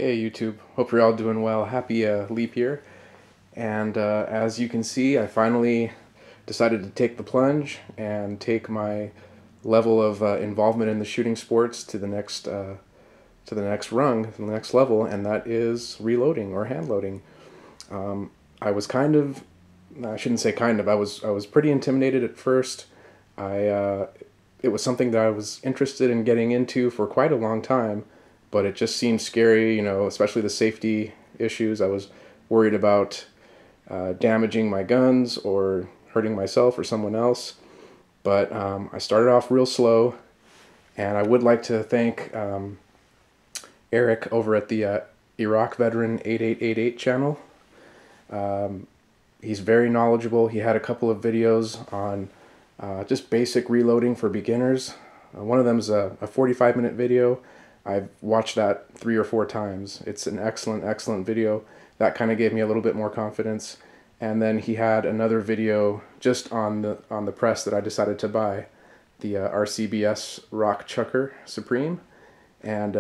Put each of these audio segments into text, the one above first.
Hey YouTube, hope you're all doing well. Happy leap year. And as you can see, I finally decided to take the plunge and take my level of involvement in the shooting sports to the next rung, to the next level, and that is reloading or hand loading. I was kind of, I shouldn't say kind of, I was pretty intimidated at first. I It was something that I was interested in getting into for quite a long time, but it just seemed scary, especially the safety issues. I was worried about damaging my guns or hurting myself or someone else. But I started off real slow, and I would like to thank Eric over at the Iraq Veteran 8888 channel. He's very knowledgeable. He had a couple of videos on just basic reloading for beginners. One of them is a 45-minute video. I've watched that 3 or 4 times. It's an excellent video. That kind of gave me a little bit more confidence. And then he had another video just on the press that I decided to buy, the RCBS Rock Chucker Supreme, and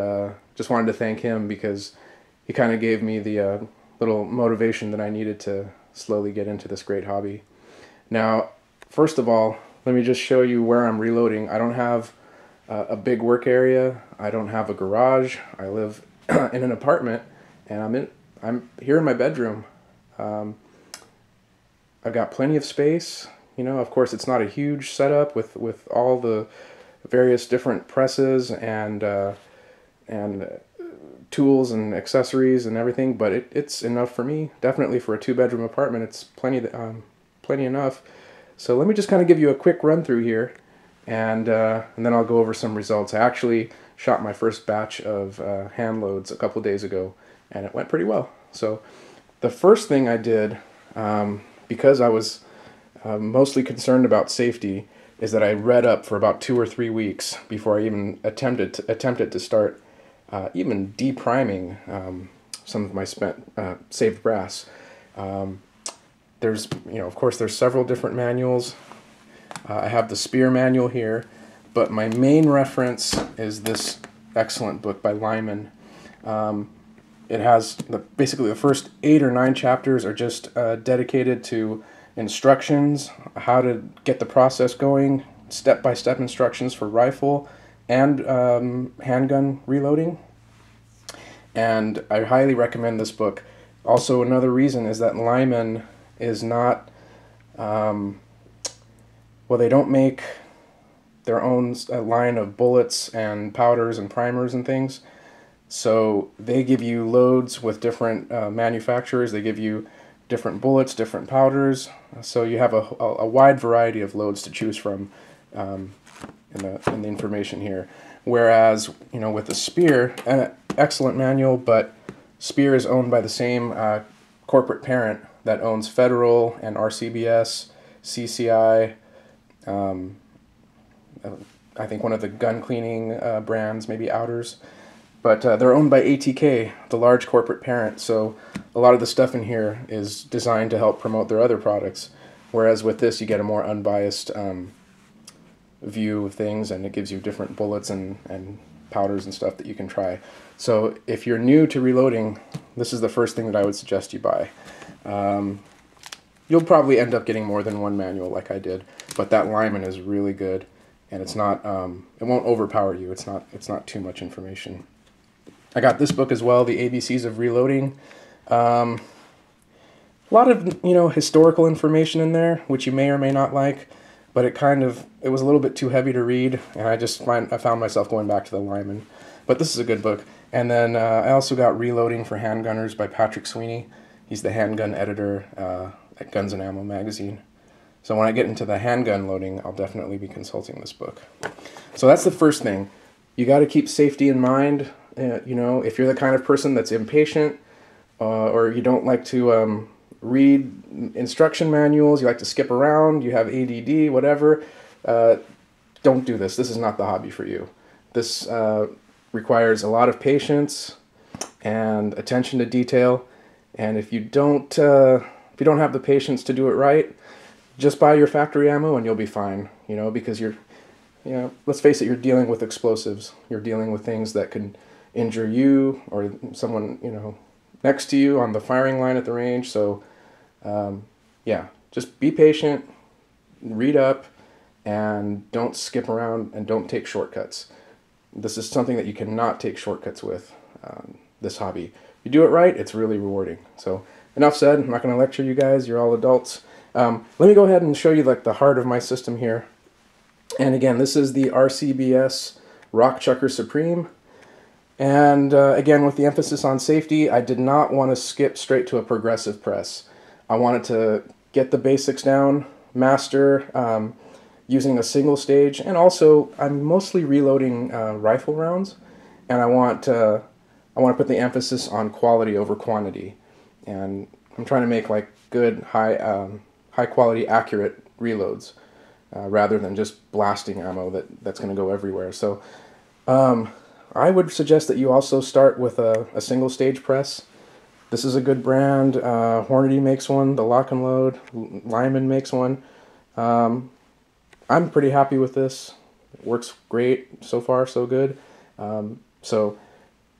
just wanted to thank him because he kind of gave me the little motivation that I needed to slowly get into this great hobby. Now, first of all, let me just show you where I'm reloading. I don't have a big work area. I don't have a garage. I live in an apartment, and I'm here in my bedroom. I've got plenty of space. Of course, it's not a huge setup with all the various different presses and tools and accessories and everything, but it's enough for me. Definitely for a 2-bedroom apartment, it's plenty enough. So let me just kind of give you a quick run through here, and then I'll go over some results. I actually shot my first batch of hand loads a couple days ago, and it went pretty well. So the first thing I did, because I was mostly concerned about safety, is that I read up for about 2 or 3 weeks before I even attempted to start even depriming some of my saved brass. There's, of course, there's several different manuals. I have the Speer manual here, but my main reference is this excellent book by Lyman. It has basically the first 8 or 9 chapters are just dedicated to instructions, how to get the process going, step-by-step instructions for rifle and handgun reloading. And I highly recommend this book. Also, another reason is that Lyman is not, well, they don't make their own line of bullets and powders and primers and things. So they give you loads with different manufacturers. They give you different bullets, different powders. So you have a wide variety of loads to choose from in the information here. Whereas, with the Speer, an excellent manual, but Speer is owned by the same corporate parent that owns Federal and RCBS, CCI, I think one of the gun cleaning brands, maybe Outers. But they're owned by ATK, the large corporate parent, so a lot of the stuff in here is designed to help promote their other products, whereas with this you get a more unbiased view of things, and it gives you different bullets and powders and stuff that you can try. So if you're new to reloading, this is the first thing that I would suggest you buy. You'll probably end up getting more than one manual like I did, but that Lyman is really good, and it's not, it won't overpower you. It's not too much information. I got this book as well, The ABCs of Reloading. A lot of, historical information in there, which you may or may not like, but it was a little bit too heavy to read, and I found myself going back to the Lyman. But this is a good book. And then I also got Reloading for Handgunners by Patrick Sweeney. He's the handgun editor at Guns and Ammo magazine. So when I get into the handgun loading, I'll definitely be consulting this book. So that's the first thing. You got to keep safety in mind. If you're the kind of person that's impatient, or you don't like to read instruction manuals, you like to skip around, you have ADD, whatever, don't do this. This is not the hobby for you. This requires a lot of patience and attention to detail, and if you don't have the patience to do it right, just buy your factory ammo and you'll be fine. Because let's face it, you're dealing with explosives. You're dealing with things that can injure you or someone, you know, next to you on the firing line at the range. So yeah, just be patient, read up, and don't skip around and don't take shortcuts. This is something that you cannot take shortcuts with, this hobby. If you do it right, it's really rewarding. So enough said. I'm not going to lecture you guys. You're all adults. Let me go ahead and show you like the heart of my system here. And again, this is the RCBS Rock Chucker Supreme. And again, with the emphasis on safety, I did not want to skip straight to a progressive press. I wanted to get the basics down, master using a single stage, and also I'm mostly reloading rifle rounds, and I want to put the emphasis on quality over quantity, and I'm trying to make like good high quality accurate reloads rather than just blasting ammo that's going to go everywhere. So I would suggest that you also start with a single stage press. This is a good brand. Hornady makes one. The Lock and Load. Lyman makes one. I'm pretty happy with this. It works great. So far, so good. So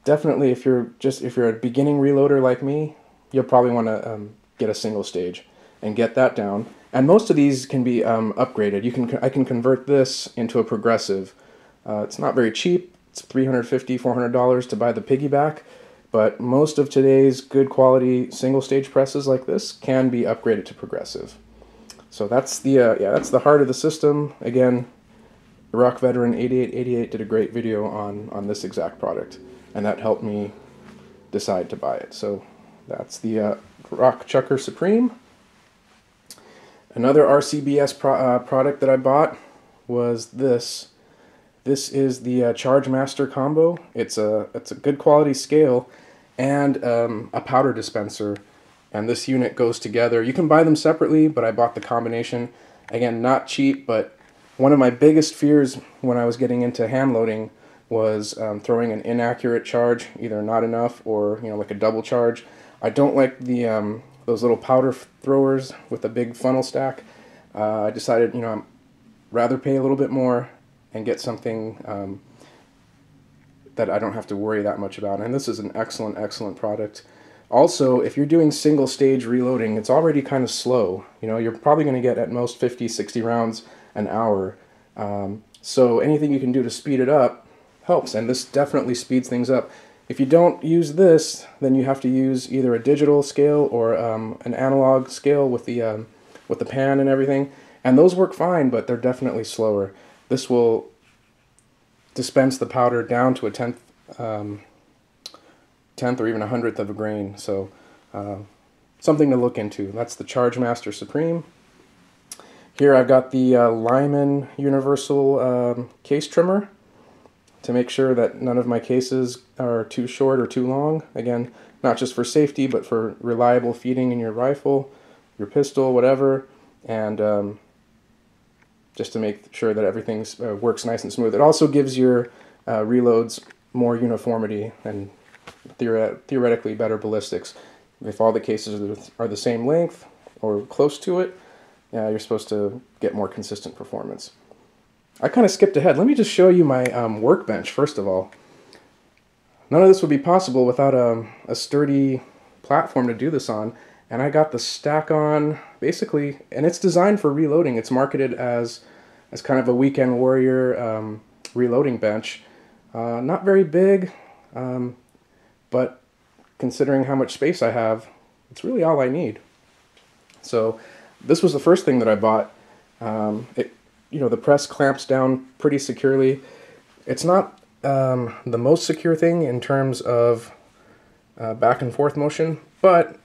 definitely, if you're a beginning reloader like me, you'll probably want to get a single stage and get that down. And most of these can be upgraded. I can convert this into a progressive. It's not very cheap. It's $350, $400 to buy the piggyback, but most of today's good quality single stage presses like this can be upgraded to progressive. So that's that's the heart of the system. Again, Rock Veteran 8888 did a great video on this exact product, and that helped me decide to buy it. So that's the Rock Chucker Supreme. Another RCBS product that I bought was this. This is the Charge Master combo. It's a good quality scale and a powder dispenser, and this unit goes together. You can buy them separately, but I bought the combination. Again, not cheap, but one of my biggest fears when I was getting into hand loading was throwing an inaccurate charge, either not enough or like a double charge. I don't like the those little powder throwers with a big funnel stack. I decided I'd rather pay a little bit more and get something that I don't have to worry that much about. And this is an excellent, excellent product. Also, if you're doing single stage reloading, it's already kind of slow. You're probably going to get at most 50, 60 rounds an hour. So anything you can do to speed it up helps, and this definitely speeds things up. If you don't use this, then you have to use either a digital scale or an analog scale with the pan and everything. And those work fine, but they're definitely slower. This will dispense the powder down to a tenth or even 100th of a grain. So something to look into. That's the Charge Master Supreme. Here I've got the Lyman Universal case trimmer to make sure that none of my cases are too short or too long. Again, not just for safety, but for reliable feeding in your rifle, your pistol, whatever. And just to make sure that everything works nice and smooth. It also gives your reloads more uniformity and theoretically better ballistics. If all the cases are the same length or close to it, you're supposed to get more consistent performance. I kind of skipped ahead. Let me just show you my workbench first of all. None of this would be possible without a sturdy platform to do this on. And I got the Stack-On, basically, and it's designed for reloading. It's marketed as kind of a weekend warrior reloading bench. Not very big, but considering how much space I have, it's really all I need. So this was the first thing that I bought. The press clamps down pretty securely. It's not the most secure thing in terms of back and forth motion, but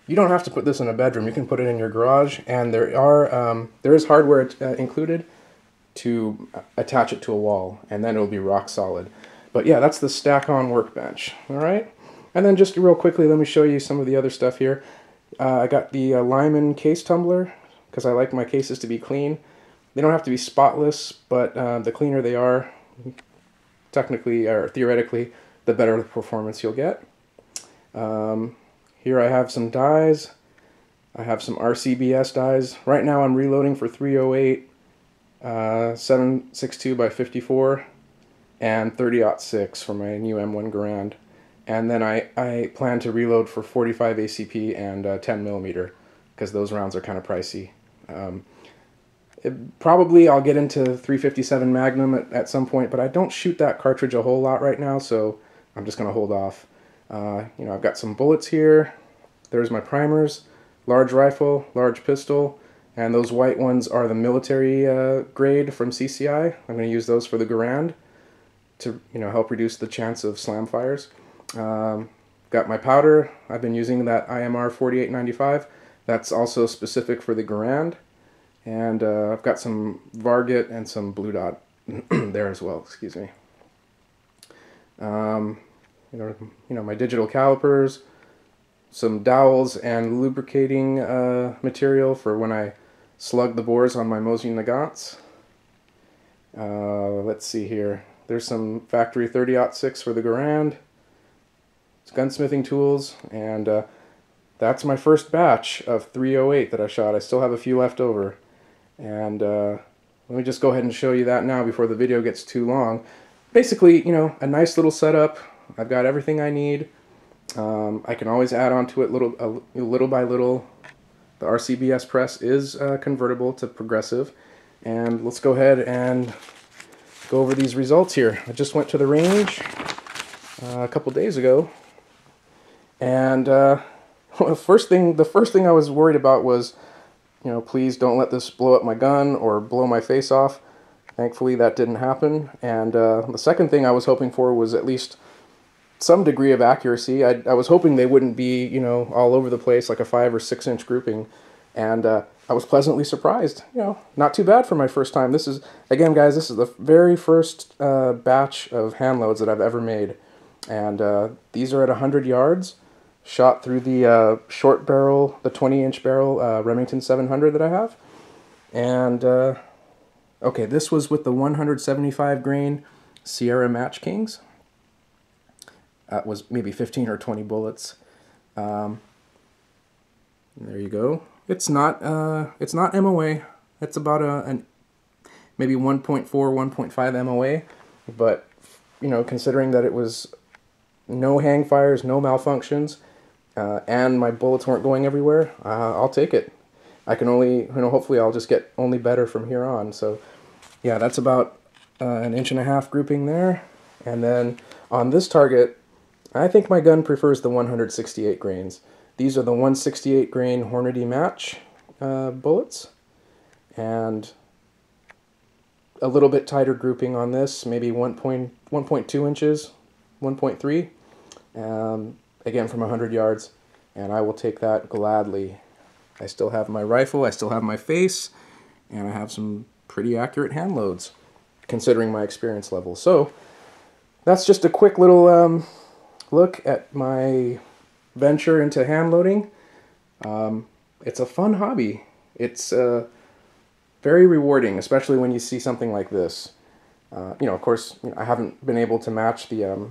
you don't have to put this in a bedroom. You can put it in your garage, and there is hardware included to attach it to a wall, and then it will be rock solid. But yeah, that's the Stack-On workbench. All right, and then just real quickly, let me show you some of the other stuff here. I got the Lyman case tumbler because I like my cases to be clean. They don't have to be spotless, but the cleaner they are, technically or theoretically, the better the performance you'll get. Here I have some dies. I have some RCBS dies. Right now I'm reloading for 308 762 by 54. and 30-06 for my new M1 Garand. And then I plan to reload for 45 ACP and 10 millimeter, because those rounds are kind of pricey. Probably I'll get into 357 Magnum at some point, but I don't shoot that cartridge a whole lot right now, so I'm just going to hold off. You know, I've got some bullets here. There's my primers, large rifle, large pistol, and those white ones are the military grade from CCI. I'm going to use those for the Garand to, you know, help reduce the chance of slam fires. Got my powder. I've been using that IMR 4895. That's also specific for the Garand. And I've got some Varget and some Blue Dot there as well, excuse me. You know, my digital calipers, some dowels and lubricating material for when I slug the bores on my Mosin Nagants. Let's see here. There's some factory 30-06 for the Garand. It's gunsmithing tools, and that's my first batch of 308 that I shot. I still have a few left over. And let me just go ahead and show you that now before the video gets too long. Basically, you know, a nice little setup. I've got everything I need. I can always add on to it little by little. The RCBS press is convertible to progressive. And let's go ahead and go over these results here. I just went to the range a couple days ago. And the first thing I was worried about was, you know, please don't let this blow up my gun or blow my face off. Thankfully, that didn't happen. And the second thing I was hoping for was at least some degree of accuracy. I was hoping they wouldn't be, you know, all over the place like a 5 or 6 inch grouping. And I was pleasantly surprised. You know, not too bad for my first time. This is, again, guys, this is the very first batch of hand loads that I've ever made. And these are at 100 yards. Shot through the short barrel, the 20-inch barrel Remington 700 that I have. And, okay, this was with the 175 grain Sierra Match Kings. That was maybe 15 or 20 bullets. There you go. It's not MOA. It's about maybe 1.4, 1.5 MOA. But, you know, considering that it was no hang fires, no malfunctions, and my bullets weren't going everywhere, I'll take it. I can only, you know, hopefully I'll just get only better from here on. So, yeah, that's about an 1.5 inch grouping there. And then on this target, I think my gun prefers the 168 grains. These are the 168 grain Hornady Match bullets. And a little bit tighter grouping on this, maybe 1.2 inches, 1.3. Again, from 100 yards, and I will take that gladly. I still have my rifle, I still have my face, and I have some pretty accurate hand loads, considering my experience level. So, that's just a quick little look at my venture into hand loading. It's a fun hobby. It's very rewarding, especially when you see something like this. You know, of course, I haven't been able to match the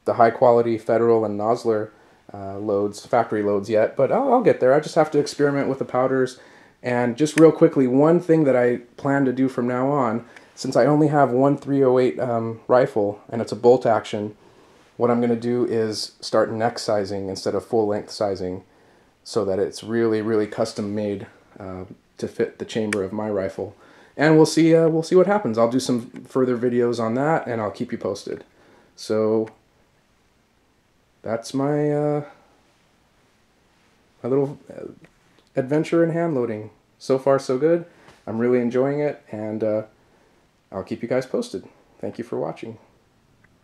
high-quality Federal and Nosler loads, factory loads yet, but I'll get there. I just have to experiment with the powders. And just real quickly, one thing that I plan to do from now on, since I only have one 308 rifle and it's a bolt action, what I'm going to do is start neck sizing instead of full-length sizing, so that it's really, really custom-made to fit the chamber of my rifle. And we'll see what happens. I'll do some further videos on that, and I'll keep you posted. So that's my my little adventure in hand loading. So far, so good. I'm really enjoying it, and I'll keep you guys posted. Thank you for watching.